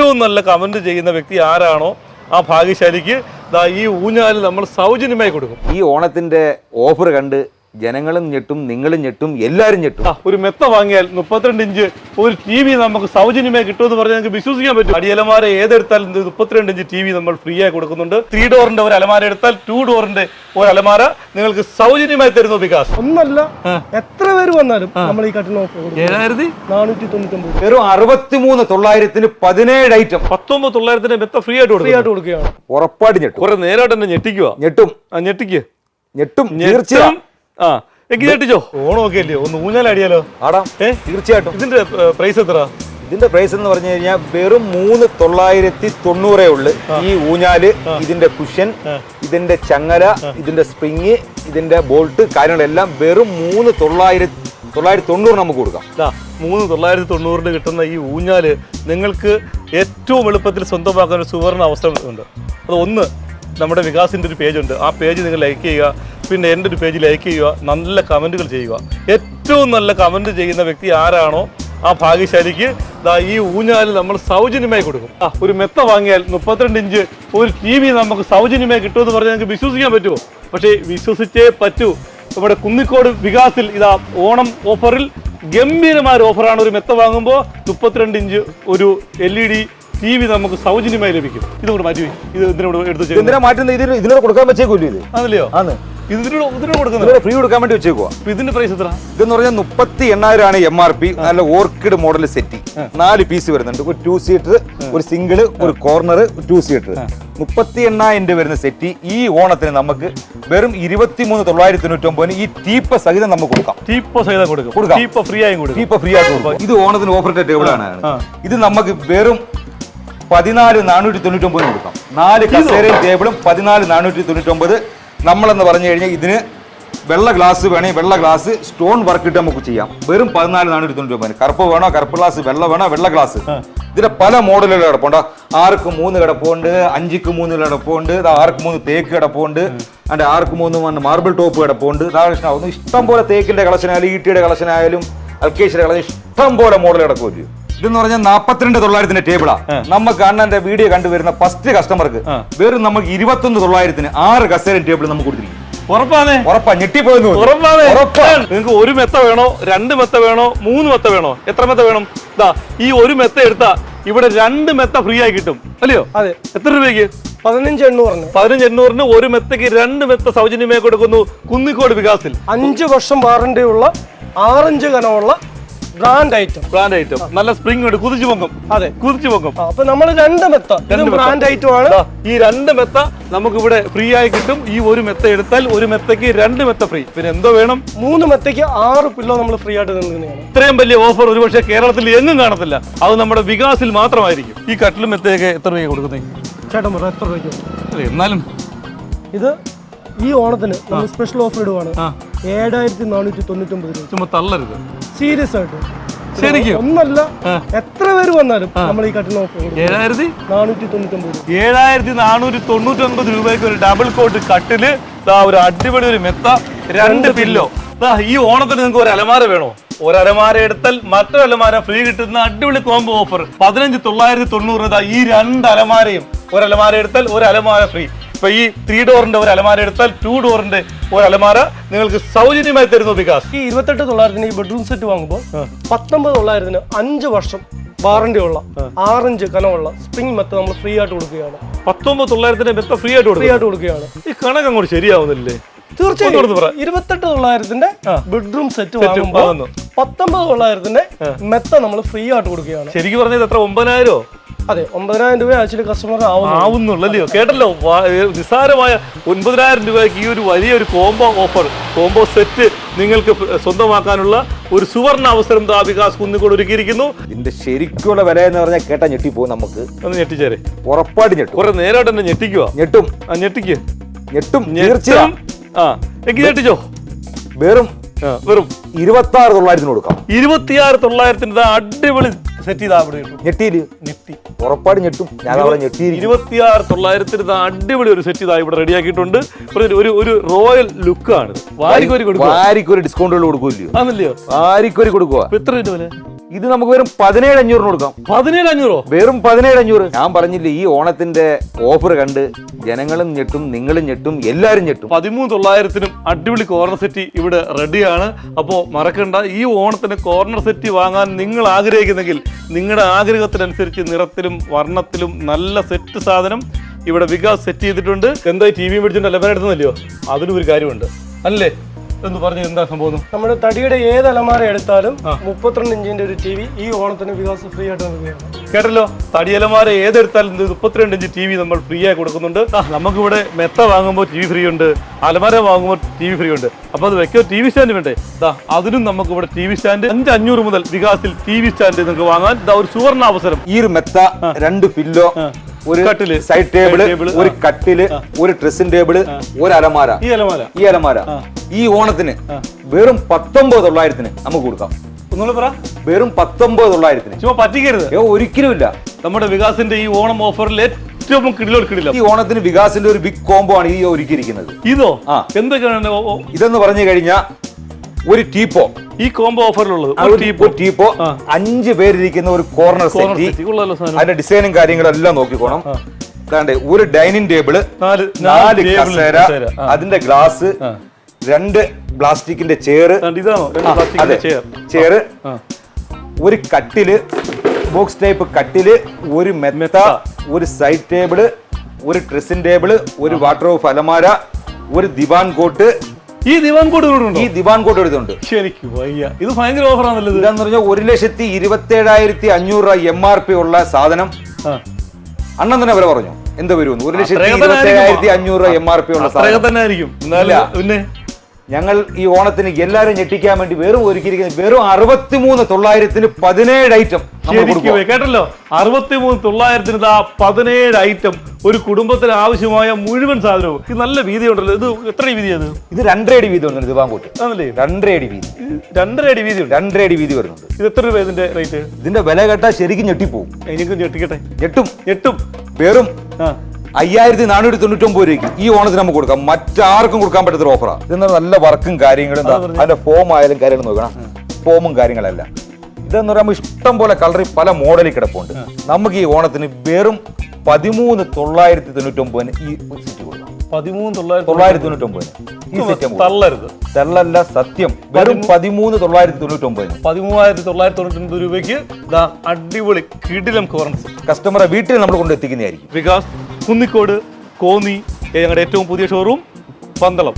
ഏറ്റവും നല്ല കമന്റ് ചെയ്യുന്ന വ്യക്തി ആരാണോ ആ ഭാഗ്യശാലിക്ക് ഈ ഊഞ്ഞാല് നമ്മൾ സൗജന്യമായി കൊടുക്കും. ഈ ഓണത്തിന്റെ ഓഫർ കണ്ട് ജനങ്ങളും ഞെട്ടും, നിങ്ങളും ഞെട്ടും, എല്ലാവരും ഞെട്ടും. ഒരു മെത്ത വാങ്ങിയാൽ 32 ഇഞ്ച് ഒരു TV നമുക്ക് സൗജന്യമായി കിട്ടുമെന്ന് പറഞ്ഞാൽ നിങ്ങൾക്ക് വിശ്വസിക്കാൻ പറ്റും. അടിയലമാര ഏതെടുത്താലും 32 ഇഞ്ച് TV നമ്മൾ ഫ്രീ ആയി കൊടുക്കുന്നുണ്ട്. 3 ഡോറിന്റെ ഒരു അലമാര എടുത്താൽ 2 ഡോറിന്റെ ഒരു അലമാര നിങ്ങൾക്ക് സൗജന്യമായി തരുന്നു. വികാസ് ഒന്നല്ല, എത്ര പേര് വന്നാലും നമ്മൾ ഈ കട്ടിന് 7499 വെറും 63,900 17 ഐറ്റം 19,900 മെത്ത ഫ്രീ ആയിട്ട് കൊടുക്കുകയാണ്. ഉറപ്പായിട്ട് ഞെട്ടും. കുറെ നേരമായിട്ട് എന്നെ ഞെട്ടിക്കുക. ഞെട്ടും തീർച്ചയായും. ഞെട്ടിച്ചോ? ഓണമൊക്കെ അല്ലയോ, ഒന്ന് ഊഞ്ഞാലടിയാലോ? ആടാം, തീർച്ചയായിട്ടും. ഇതിന്റെ പ്രൈസ് എത്ര? ഇതിന്റെ പ്രൈസ് എന്ന് പറഞ്ഞു കഴിഞ്ഞാൽ വെറും 3,990 ഉള്ളു. ഈ ഊഞ്ഞാല്, ഇതിന്റെ കുഷൻ, ഇതിന്റെ ചങ്ങല, ഇതിന്റെ സ്പ്രിങ്, ഇതിന്റെ ബോൾട്ട് കാര്യങ്ങളെല്ലാം വെറും 3,990 നമുക്ക് കൊടുക്കാം. 3,990 കിട്ടുന്ന ഈ ഊഞ്ഞാല് നിങ്ങൾക്ക് ഏറ്റവും എളുപ്പത്തിൽ സ്വന്തമാക്കാൻ ഒരു സുവർണ അവസരം ഉണ്ട്. അത് ഒന്ന്, നമ്മുടെ വികാസിന്റെ ഒരു പേജുണ്ട്. ആ പേജ് നിങ്ങൾ ലൈക്ക് ചെയ്യുക. പിന്നെ എൻ്റെ ഒരു പേജ് ലൈക്ക് ചെയ്യുക. നല്ല കമന്റുകൾ ചെയ്യുക. ഏറ്റവും നല്ല കമന്റ് ചെയ്യുന്ന വ്യക്തി ആരാണോ ആ ഭാഗ്യശാലിക്ക് ഈ ഊഞ്ഞാല് നമ്മൾ സൗജന്യമായി കൊടുക്കും. ഒരു മെത്ത വാങ്ങിയാൽ 32 ഇഞ്ച് ഒരു TV നമുക്ക് സൗജന്യമായി കിട്ടുമെന്ന് പറഞ്ഞാൽ നിങ്ങൾക്ക് വിശ്വസിക്കാൻ പറ്റുമോ? പക്ഷേ വിശ്വസിച്ചേ പറ്റൂ. നമ്മുടെ കുന്നിക്കോട് വികാസിൽ ഓണം ഓഫറിൽ ഗംഭീരമായ ഒരു ഓഫറാണ്. ഒരു മെത്ത വാങ്ങുമ്പോൾ 32 ഇഞ്ച് ഒരു LED TV നമുക്ക് സൗജന്യമായി ലഭിക്കും. ഇതുകൊണ്ട് മാറ്റി ഇത് ഇതിനോട് എടുത്ത് ഇതിനോട് കൊടുക്കാൻ വെച്ചേക്കൂല്ലോ. ഇത് ആണല്ലോ, ഫ്രീ കൊടുക്കാൻ വേണ്ടി വെച്ചേക്കുവാ. ഇതിന്റെ പ്രൈസ് എത്ര? ഇതെന്ന് പറഞ്ഞാൽ 38,000 ആണ് MRP. നല്ല ഓർക്കിഡ് മോഡൽ സെറ്റ് 4 പീസ് വരുന്നുണ്ട്. ഒരു 2 സീറ്റർ, ഒരു സിംഗിള്, ഒരു കോർണർ, 2 സീറ്റർ. 38,000 വരുന്ന സെറ്റ് ഈ ഓണത്തിന് നമുക്ക് വെറും 23,999 ഈ ടീപ്പ സഹിതം നമുക്ക് കൊടുക്കാം. ഫ്രീ ആയി കൊടുക്കും. ഇത് ഓണത്തിന് ഓഫർ ടേബിൾ ആണ്. ഇത് നമുക്ക് വെറും 14,499 കൊടുക്കാം. 4 കസേരയും ടേബിളും 14,499. നമ്മളെന്ന് പറഞ്ഞു കഴിഞ്ഞാൽ ഇതിന് വെള്ള ഗ്ലാസ് വേണമെങ്കിൽ വെള്ള ഗ്ലാസ്, സ്റ്റോൺ വർക്ക് ഇട്ട് നമുക്ക് ചെയ്യാം. വെറും 14,499. കറുപ്പ് വേണോ കറുപ്പ് ഗ്ലാസ്, വെള്ള വേണോ വെള്ള ഗ്ലാസ്. ഇതിന്റെ പല മോഡലുകൾ കിടപ്പുണ്ട്. 6ക്ക് 3 കിടപ്പുണ്ട്, 5ക്ക് 3 കിടപ്പുണ്ട്, 6ക്ക് 3 തേക്ക് കിടപ്പുണ്ട്, അതിന്റെ 6ക്ക് 3 മാർബിൾ ടോപ്പ് കിടപ്പുണ്ട്. ഇഷ്ടം പോലെ തേക്കിന്റെ കളക്ഷനായാലും ഈട്ടിയുടെ കളക്ഷനായാലും അൽക്കേഷിന്റെ കളക്ഷൻ ഇഷ്ടം പോലെ മോഡൽ കിടക്കുമല്ലോ. ഇതെന്ന് പറഞ്ഞാൽ 42,900 ടേബിളാ. നമുക്ക് അണ്ണന്റെ വീഡിയോ കണ്ടുവരുന്ന ഫസ്റ്റ് കസ്റ്റമർക്ക് വെറും നമുക്ക് 21,900 6 കസേര ടേബിൾ നമുക്ക് കൊടുത്തിരിക്കും. ഉറപ്പാ, ഞെട്ടിപ്പോയെന്ന്. നിങ്ങൾക്ക് ഒരു മെത്ത വേണോ, 2 മെത്ത വേണോ, 3 മെത്ത വേണോ, എത്ര മെത്ത വേണം? ഈ ഒരു മെത്ത എടുത്താ ഇവിടെ 2 മെത്ത ഫ്രീ ആയി കിട്ടും, അല്ലയോ? അതെ. എത്ര രൂപയ്ക്ക്? 15,800 ഒരു മെത്തക്ക് 2 മെത്ത സൗജന്യമായി കൊടുക്കുന്നു കുന്നിക്കോട് വികാസിൽ. 5 വർഷം വാറന്റി ഉള്ള 6 ഇഞ്ച് കനമുള്ള ബ്രാൻഡ് ഐറ്റം. നല്ല സ്പ്രിംഗ് ഉണ്ട്, കുതിച്ചു പൊങ്ങും. അതെ, കുതിച്ചു പൊങ്ങും. അപ്പൊ നമ്മൾ 2 മെത്ത ബ്രാൻഡ് ഐറ്റം ആണ്. ഈ 2 മെത്ത നമുക്ക് ഇവിടെ ഫ്രീ ആയി കിട്ടും. ഈ ഒരു മെത്ത എടുത്താൽ ഒരു മെത്തക്ക് 2 മെത്ത ഫ്രീ. പിന്നെ എന്തോ വേണം? 3 മെത്തക്ക് 6 പില്ലോ നമ്മൾ ഫ്രീ ആയിട്ട് തന്നെയാണ്. ഇത്രയും വലിയ ഓഫർ ഒരുപക്ഷെ കേരളത്തിൽ എങ്ങും കാണത്തില്ല. അത് നമ്മുടെ വികാസിൽ മാത്രമായിരിക്കും. ഈ കട്ടിലും മെത്തയൊക്കെ എത്ര രൂപ കൊടുക്കുന്നത് ചേട്ടൻ? എത്ര രൂപയ്ക്ക്? എന്നാലും ഇത് ഈ ഓണത്തിന് സ്പെഷ്യൽ ഓഫർ ഇടുവാണ്. 7,499 രൂപ. ചുമ്മാ തള്ളരുത്, സീരിയസ് ആയിട്ട്. ശരിക്കും ഒന്നല്ല, എത്ര പേര് വന്നാലും നമ്മൾ ഈ കട്ടിന് ഓഫർ 7,499 രൂപയ്ക്ക് ഒരു ഡബിൾ കോട്ട് കട്ടില്, ഒരു അടിപൊളി ഒരു മെത്ത, 2 പില്ലോ. ഈ ഓണത്തിന് നിങ്ങൾക്ക് ഒരു അലമാര വേണോ? ഒരു അലമാര എടുത്താൽ മറ്റൊരു അലമാര ഫ്രീ കിട്ടുന്ന അടിപൊളി കോംബോ ഓഫർ 15,990. ഈ 2 അലമാരയും, ഒരു അലമാര എടുത്താൽ ഒരു അലമാര ഫ്രീ. ഇപ്പൊ ഈ 3 ഡോറിന്റെ ഒരു അലമാര എടുത്താൽ 2 ഡോറിന്റെ ഒരു അലമാര നിങ്ങൾക്ക് സൗജന്യമായി തരുന്നു വികാസ്. ഈ 28,900 ഈ ബെഡ്റൂം സെറ്റ് വാങ്ങുമ്പോൾ 19,900 5 വർഷം വാറന്റി ഉള്ള 6 ഇഞ്ച് കനമുള്ള സ്പ്രിംഗ് മെത്ത നമ്മൾ ഫ്രീ ആയിട്ട് കൊടുക്കുകയാണ്. 19,900 മെത്ത ഫ്രീ ആയിട്ട് കൊടുക്കുകയാണ്. ഈ കണക്ക് അങ്ങോട്ട് ശരിയാവുന്നില്ലേ? തീർച്ചയായും 28,900 ബെഡ്റൂം സെറ്റ് വാങ്ങുമ്പോൾ 19,900 മെത്ത നമ്മൾ ഫ്രീ ആയിട്ട് കൊടുക്കുകയാണ്. ശരിക്കും പറഞ്ഞത് എത്ര? 9,000? അതെ, 9,000 രൂപ ആക്ച്വലി കസ്റ്റമർ ആവുന്നുള്ളല്ലോ. കേട്ടല്ലോ, നിസ്സാരമായ 9,000 രൂപയ്ക്ക് ഈ ഒരു വലിയൊരു കോംബോ ഓഫർ, കോംബോ സെറ്റ് നിങ്ങൾക്ക് സ്വന്തമാക്കാനുള്ള ഒരു സുവർണ അവസരം വികാസ് കുന്നിക്കോട് ഒരുക്കിയിരിക്കുന്നു. ഇതിന്റെ ശരിക്കുള്ള വില എന്ന് പറഞ്ഞാൽ കേട്ടാ ഞെട്ടിപ്പോ. നമുക്ക് ഒന്ന് ഞെട്ടിച്ചേരെ, ഉറപ്പായിട്ട് ഞെട്ടും. കുറെ നേരമായിട്ട് തന്നെ ഞെട്ടിക്കുക. ഞെട്ടും, തീർച്ചയായും. ഞെട്ടിച്ചോ? വെറും 26,900 കൊടുക്കാം. 26,900 അടിപൊളി സെറ്റ് ചെയ്താ ഞെട്ടി. ഉറപ്പാട് ഞെട്ടും. ഞാൻ 26,900 അടിപൊളി ഒരു സെറ്റ് ചെയ്താ ഇവിടെ റെഡിയാക്കിയിട്ടുണ്ട്. ഒരു റോയൽ ലുക്കാണ്. വാരിക്കൊരു ഡിസ്കൗണ്ടുകൾ കൊടുക്കൂല്ലോ? ആണല്ലയോ? വാരിക്കൊരു കൊടുക്കുക. എത്ര രൂപ? ഇത് നമുക്ക് വെറും 17,500 കൊടുക്കാം. 17,500? വെറും 17,500. ഞാൻ പറഞ്ഞില്ലേ, ഈ ഓണത്തിന്റെ ഓഫർ കണ്ട് ജനങ്ങളും ഞെട്ടും, നിങ്ങളും ഞെട്ടും, എല്ലാരും ഞെട്ടും. 13,900 അടിപൊളി കോർണർ സെറ്റ് ഇവിടെ റെഡിയാണ്. അപ്പോൾ മറക്കണ്ട, ഈ ഓണത്തിന് കോർണർ സെറ്റ് വാങ്ങാൻ നിങ്ങൾ ആഗ്രഹിക്കുന്നെങ്കിൽ നിങ്ങളുടെ ആഗ്രഹത്തിനനുസരിച്ച് നിറത്തിലും വർണ്ണത്തിലും നല്ല സെറ്റ് സാധനം ഇവിടെ വികാസ് സെറ്റ് ചെയ്തിട്ടുണ്ട്. എന്തായി ടി വി മേടിച്ചിട്ട് അലമാര എടുത്തല്ലോ, അതിനും ഒരു കാര്യമുണ്ട് അല്ലേ എന്ന് പറഞ്ഞു. എന്താ സംഭവം? നമ്മുടെ തടിയുടെ ഏത് അലമാര എടുത്താലും 32 ഇഞ്ചിന്റെ ഒരു ടി വി ഈ ഓണത്തിന് വികാസ് ഫ്രീ ആയിട്ട് നൽകുകയാണ്. കേട്ടല്ലോ, തടിയലമാര ഏതെടുത്താലും 32 ഇഞ്ച് ടി വി നമ്മൾ ഫ്രീ ആയി കൊടുക്കുന്നുണ്ട്. നമുക്കിവിടെ മെത്ത വാങ്ങുമ്പോൾ ടി വി ഫ്രീ ഉണ്ട്, അലമാര വാങ്ങുമ്പോൾ ടി വി ഫ്രീ ഉണ്ട്. അപ്പോൾ അത് വെക്കോ, ടി വി സ്റ്റാൻഡ് വേണ്ടേ? അതിനും നമുക്ക് ഇവിടെ ടി വി സ്റ്റാൻഡ് 5,500 മുതൽ വികാസിൽ ടി വി സ്റ്റാൻഡ് നിങ്ങൾക്ക് വാങ്ങാൻ ഒരു സുവർണ അവസരം. ഈ ഒരു മെത്ത, 2 പില്ലോ, ഒരു കട്ടില്, സൈഡ് ടേബിള്, ഒരു കട്ടില്, ഒരു ഡ്രസ്സിംഗ് ടേബിള്, ഒരു അലമാര. ഈ അലമാര ഈ ഓണത്തിന് വെറും 19,900 നമുക്ക് കൊടുക്കാം. ഒന്നുകൂടെ പറ. വെറും 19,900. ചുമ്മാ പറ്റിക്കരുത്, ഒരിക്കലും ഇല്ല. നമ്മുടെ വികാസിന്റെ ഈ ഓണം ഓഫറിൽ ഏറ്റവും കിടില. ഈ ഓണത്തിന് വികാസിന്റെ ഒരു ബിഗ് കോംബോ ആണ് ഈ ഒരുക്കിയിരിക്കുന്നത്. ഇതോ എന്തൊക്കെയാണ്? ഇതെന്ന് പറഞ്ഞു കഴിഞ്ഞാൽ ഒരു ടീപ്പോ, ഈ കോംബോ ഓഫറിലുള്ളത് ടീപ്പോ, 5 പേരിരിക്കുന്ന ഒരു കോർണർ സെറ്റ്, അതിന്റെ ഡിസൈനും കാര്യങ്ങളും എല്ലാം നോക്കിക്കോണം. ഒരു ഡൈനിങ് ടേബിള്, 4 കസേര, അതിന്റെ ഗ്ലാസ്, 2 പ്ലാസ്റ്റിക്കിന്റെ ചെയറ്, ഒരു കട്ടില്, ബോക്സ് ടൈപ്പ് കട്ടില്, ഒരു മെത്ത, ഒരു സൈഡ് ടേബിള്, ഒരു ഡ്രസ്സിംഗ് ടേബിള്, ഒരു വാർഡ്രോബ് അലമാര, ഒരു ദിവാൻ കോട്ട്. ഈ ദിവാൻ കോട്ട് എടുത്തുണ്ട്. ശരിക്കും വയ്യ, ഇത് ഭയങ്കര ഓഫറാണല്ലോ. ഇതാന്ന് പറഞ്ഞാൽ 1,27,500 MRP ഉള്ള സാധനം അണ്ണൻ തന്നെ അവരെ പറഞ്ഞു എന്താ വരുമെന്ന്. 1,27,500 MRP ഉള്ള സാധനം തന്നെ ആയിരിക്കും. പിന്നെ ഞങ്ങൾ ഈ ഓണത്തിന് എല്ലാരും ഞെട്ടിക്കാൻ വേണ്ടി ഒരുക്കിയിരിക്കുന്നത് വെറും 63,900 17 ഐറ്റം. കേട്ടല്ലോ, 63,900 17 ഐറ്റം, ഒരു കുടുംബത്തിന് ആവശ്യമായ മുഴുവൻ സാധനവും. ഇത് നല്ല വീതി ഉണ്ടല്ലോ. ഇത് എത്ര വീതിയാണ്? ഇത് 2.5 അടി വീതി ഉണ്ട്. ദിവാൻകോട്ട് 2.5 അടി വീതി. 2.5 അടി വീതി ഉണ്ട്. 2.5 അടി വീതി വരുന്നുണ്ട്. ഇത് എത്ര രൂപ ഇതിന്റെ റേറ്റ്? ഇതിന്റെ വില കേട്ടാൽ ശരിക്കും ഞെട്ടിപ്പോവും. എനിക്കും ഞെട്ടിക്കട്ടെ. ഞെട്ടും. വെറും 5,499 രൂപയ്ക്ക് ഈ ഓണത്തിന് നമുക്ക് കൊടുക്കാം. മറ്റാർക്കും കൊടുക്കാൻ പറ്റുന്ന ഓഫറാ. ഇതെന്താ നല്ല വർക്കും കാര്യങ്ങളും, അതിന്റെ ഫോം ആയാലും കാര്യങ്ങളും നോക്കണം. ഫോമും കാര്യങ്ങളല്ല. ഇതെന്ന് പറയുമ്പോൾ ഇഷ്ടം പോലെ കളറിൽ പല മോഡലിൽ കിടപ്പുണ്ട്. നമുക്ക് ഈ ഓണത്തിന് വെറും 13,999 ഈ സെറ്റ് കൊടുക്കാം. 13,999 ഈ സെറ്റ് തള്ളല്ല, സത്യം. വെറും 13,999. 13,999 രൂപയ്ക്ക് അടിപൊളി കിടിലം കോർണർ കസ്റ്റമറെ വീട്ടിൽ നമ്മൾ കൊണ്ട് എത്തിക്കുന്നതായിരിക്കും. വികാസ്, കുന്നിക്കോട്, കോന്നി, ഞങ്ങളുടെ ഏറ്റവും പുതിയ ഷോറൂം, പന്തളം.